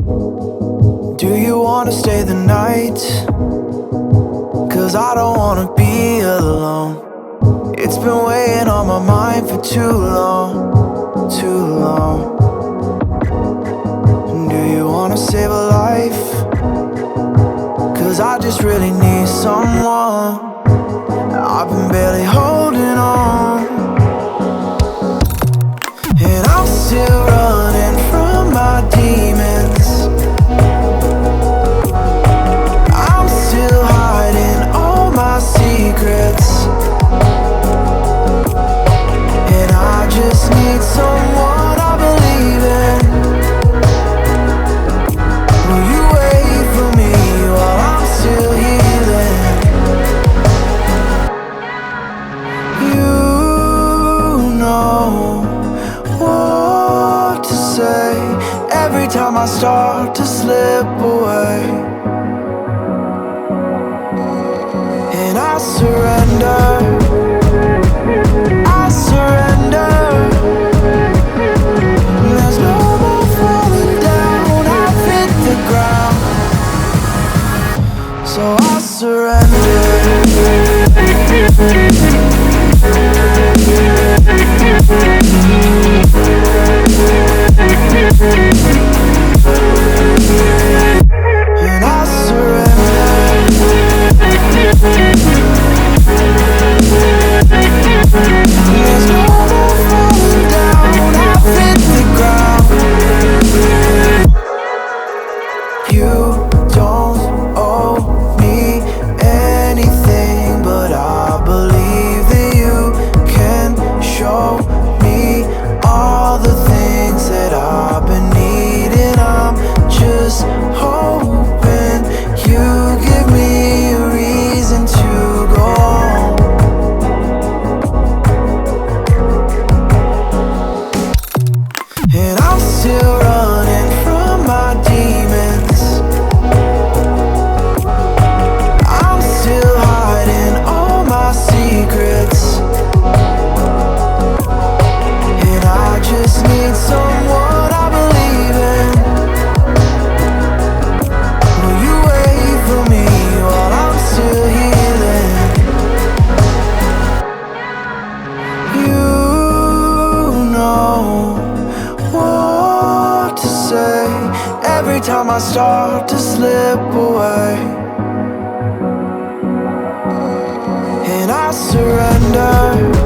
Do you wanna stay the night? 'Cause I don't wanna be alone. It's been weighing on my mind for too long, too long. Do you wanna save a life? 'Cause I just really need someone. I've been barely holding on, and I'm still running from my demons. I'm still hiding all my secrets, and I just need someone I believe in. Will you wait for me while I'm still healing? You know what to say every time I start to slip away, and I surrender, I surrender. There's no more falling down, I've hit the ground, so I surrender. And I surrender. There's no more falling down, I've hit the ground. You don't owe me anything, but I believe that you can show me all the things that I've been needing. I'm just hoping you give me a reason to go on. And I'm still running from my demons. I'm still hiding all my secrets, and I just need someone I believe in. Will you wait for me while I'm still healing? You know what to say every time I start to slip away, and I surrender.